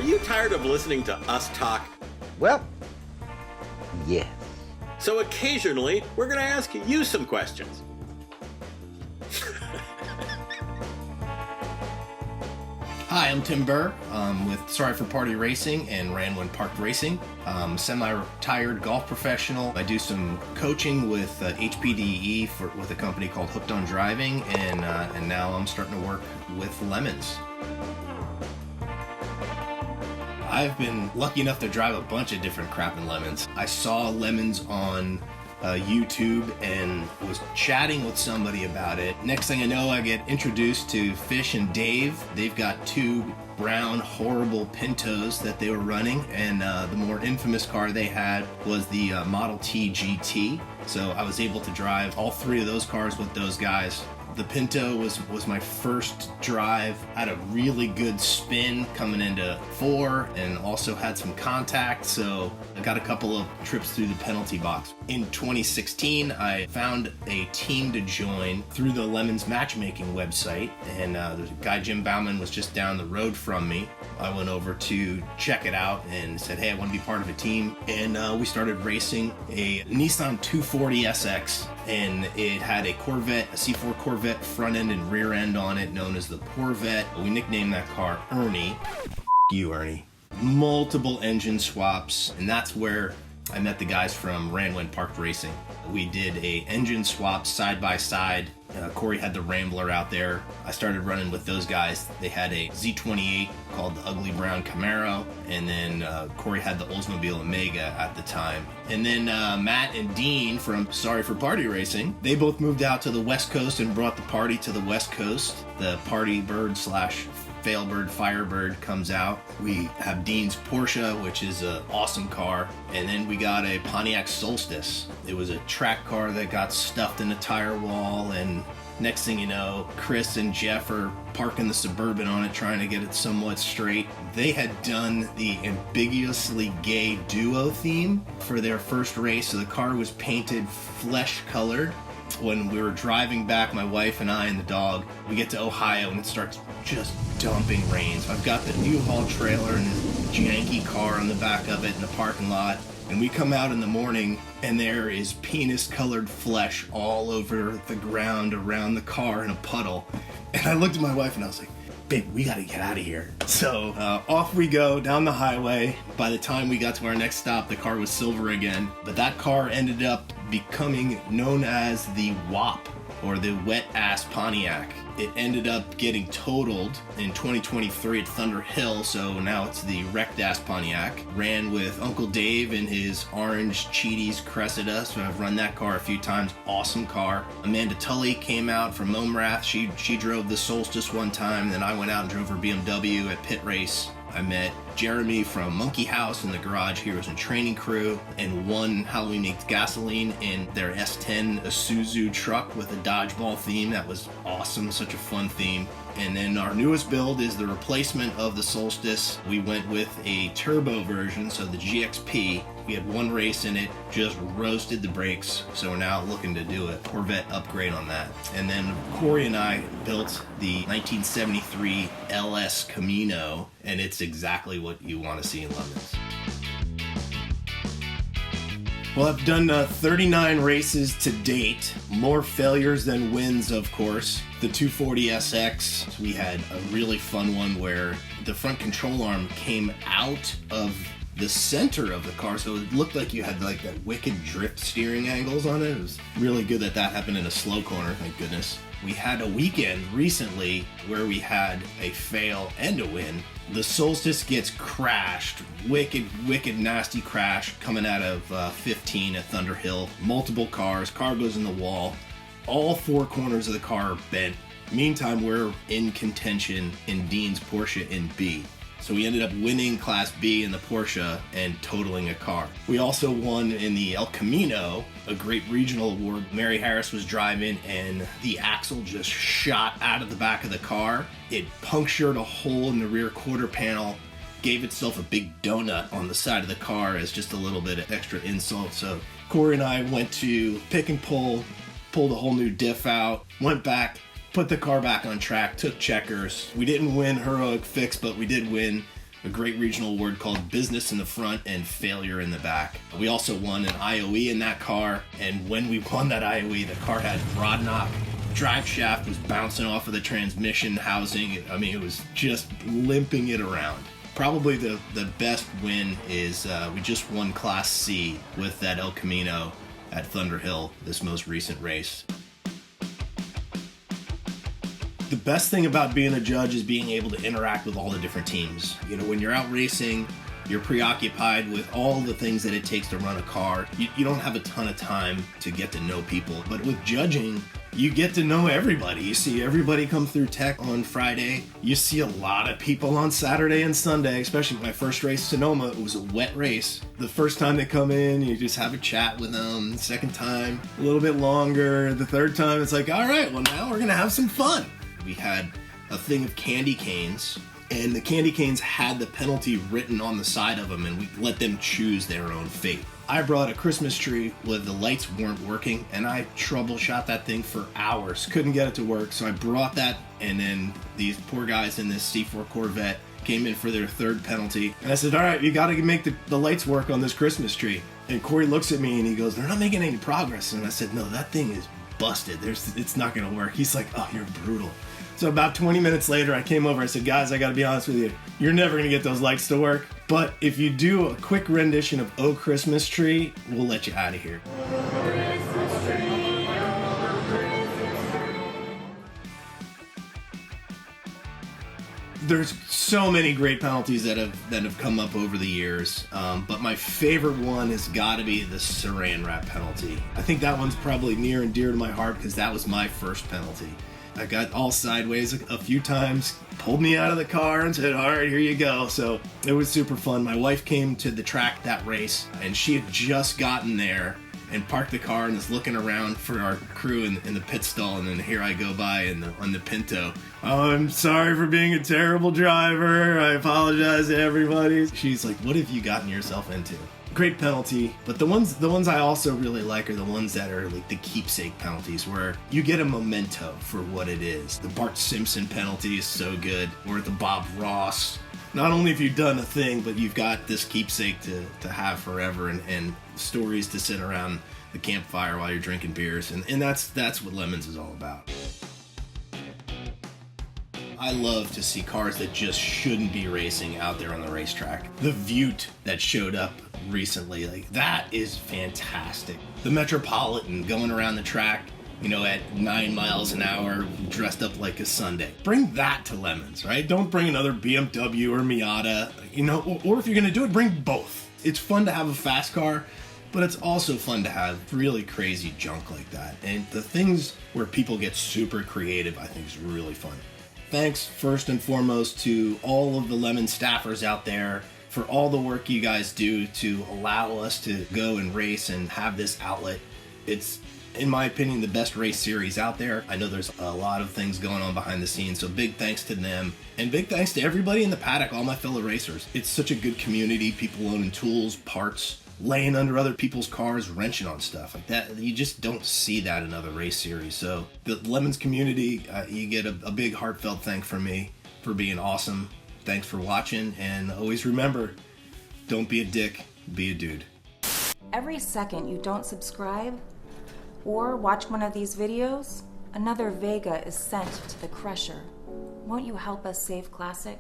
Are you tired of listening to us talk? Well, yes. So occasionally, we're going to ask you some questions. Hi, I'm Tim Burr with Sorry for Party Racing and ran when parked racing. I'm a semi-retired golf professional. I do some coaching with HPDE with a company called Hooked on Driving, and now I'm starting to work with Lemons. I've been lucky enough to drive a bunch of different crap in Lemons. I saw Lemons on YouTube and was chatting with somebody about it. Next thing I know, I get introduced to Fish and Dave. They've got two brown, horrible Pintos that they were running, and the more infamous car they had was the Model T GT. So I was able to drive all three of those cars with those guys. The Pinto was my first drive. Had a really good spin coming into 4 and also had some contact, so I got a couple of trips through the penalty box. In 2016, I found a team to join through the Lemons matchmaking website, and the guy Jim Bauman was just down the road from me. I went over to check it out and said, hey, I want to be part of a team, and we started racing a Nissan 240 SX, and it had a Corvette, a C4 Corvette front end and rear end on it, known as the Corvette. We nicknamed that car Ernie. You, Ernie. Multiple engine swaps, and that's where I met the guys from Ran When Parked Racing. We did a engine swap side by side. Corey had the Rambler out there. I started running with those guys. They had a Z28 called the Ugly Brown Camaro, and then Corey had the Oldsmobile Omega at the time. And then Matt and Dean from Sorry for Party Racing, they both moved out to the West Coast and brought the party to the West Coast. The Party Bird / Failbird Firebird comes out. We have Dean's Porsche, which is an awesome car. And then we got a Pontiac Solstice. It was a track car that got stuffed in a tire wall, and next thing you know, Chris and Jeff are parking the Suburban on it, trying to get it somewhat straight. They had done the ambiguously gay duo theme for their first race, so the car was painted flesh colored. When we were driving back, my wife and I and the dog, we get to Ohio and it starts just dumping rain. So I've got the U-Haul trailer and this janky car on the back of it in the parking lot. And we come out in the morning and there is penis-colored flesh all over the ground around the car in a puddle. And I looked at my wife and I was like, babe, we gotta get out of here. So off we go down the highway. By the time we got to our next stop, the car was silver again. But that car ended up becoming known as the WAP, or the Wet Ass Pontiac. It ended up getting totaled in 2023 at Thunder Hill, so now it's the Wrecked Ass Pontiac. Ran with Uncle Dave in his orange Cheeties Cressida, so I've run that car a few times. Awesome car. Amanda Tully came out from Momrath. She drove the Solstice one time, then I went out and drove her BMW at Pit Race. I met Jeremy from Monkey House in the Garage Heroes and Training Crew, and won Halloween Makes Gasoline in their S10 Isuzu truck with a dodgeball theme. That was awesome, such a fun theme. And then our newest build is the replacement of the Solstice. We went with a turbo version, so the GXP. We had one race in it, just roasted the brakes, so we're now looking to do a Corvette upgrade on that. And then Corey and I built the 1973 LS Camino, and it's exactly what you want to see in Lemons. Well, I've done 39 races to date, more failures than wins, of course. The 240 SX, we had a really fun one where the front control arm came out of the center of the car, so it looked like you had like that wicked drift steering angles on it. It was really good that happened in a slow corner, thank goodness. We had a weekend recently where we had a fail and a win. The Solstice gets crashed, wicked nasty crash coming out of 15 at Thunder Hill. Multiple cars, car goes in the wall. All 4 corners of the car are bent. Meantime, we're in contention in Dean's Porsche in B. So we ended up winning Class B in the Porsche and totaling a car. We also won in the El Camino, a great regional award. Mary Harris was driving and the axle just shot out of the back of the car. It punctured a hole in the rear quarter panel, gave itself a big donut on the side of the car as just a little bit of extra insult. So Corey and I went to pick and pulled a whole new diff out, went back, put the car back on track, took checkers. We didn't win heroic fix, but we did win a great regional award called Business in the Front and Failure in the Back. We also won an IOE in that car, and when we won that IOE, the car had rod knock. Drive shaft was bouncing off of the transmission housing. I mean, it was just limping it around. Probably the best win is we just won Class C with that El Camino at Thunder Hill, this most recent race. The best thing about being a judge is being able to interact with all the different teams. You know, when you're out racing, you're preoccupied with all the things that it takes to run a car. You don't have a ton of time to get to know people. But with judging, you get to know everybody. You see everybody come through tech on Friday. You see a lot of people on Saturday and Sunday, especially my first race, Sonoma. It was a wet race. The first time they come in, you just have a chat with them. The second time, a little bit longer. The third time, it's like, all right, well, now we're going to have some fun. We had a thing of candy canes, and the candy canes had the penalty written on the side of them, and we let them choose their own fate. I brought a Christmas tree where the lights weren't working, and I troubleshot that thing for hours. Couldn't get it to work, so I brought that, and then these poor guys in this C4 Corvette came in for their third penalty. And I said, all right, you got to make the lights work on this Christmas tree. And Corey looks at me, and he goes, they're not making any progress. And I said, no, that thing is busted. It's not going to work. He's like, oh, you're brutal. So about 20 minutes later, I came over. I said, guys, I got to be honest with you. You're never going to get those lights to work. But if you do a quick rendition of Oh Christmas Tree, we'll let you out of here. There's so many great penalties that have come up over the years, but my favorite one has got to be the Saran Wrap penalty. I think that one's probably near and dear to my heart because that was my first penalty. I got all sideways a few times, pulled me out of the car and said, all right, here you go. So it was super fun. My wife came to the track that race, and she had just gotten there and parked the car and is looking around for our crew in the pit stall, and then here I go by on the Pinto. Oh, I'm sorry for being a terrible driver. I apologize to everybody. She's like, what have you gotten yourself into? Great penalty, but the ones I also really like are the ones that are like the keepsake penalties, where you get a memento for what it is. The Bart Simpson penalty is so good, or the Bob Ross. Not only have you done a thing, but you've got this keepsake to have forever, and stories to sit around the campfire while you're drinking beers, and that's what Lemons is all about. I love to see cars that just shouldn't be racing out there on the racetrack. The Vute that showed up recently, like, that is fantastic. The Metropolitan going around the track, you know, at 9 miles an hour, dressed up like a Sunday. Bring that to Lemons, right? Don't bring another BMW or Miata, you know, or if you're gonna do it, bring both. It's fun to have a fast car, but it's also fun to have really crazy junk like that. And the things where people get super creative, I think, is really fun. Thanks first and foremost to all of the Lemon staffers out there for all the work you guys do to allow us to go and race and have this outlet. It's, in my opinion, the best race series out there. I know there's a lot of things going on behind the scenes, so big thanks to them. And big thanks to everybody in the paddock, all my fellow racers. It's such a good community, people owning tools, parts, laying under other people's cars, wrenching on stuff like that. You just don't see that in other race series. So the Lemons community, you get a big heartfelt thank from me for being awesome. Thanks for watching, and always remember, don't be a dick, be a dude. Every second you don't subscribe or watch one of these videos, another Vega is sent to the crusher. Won't you help us save Classic?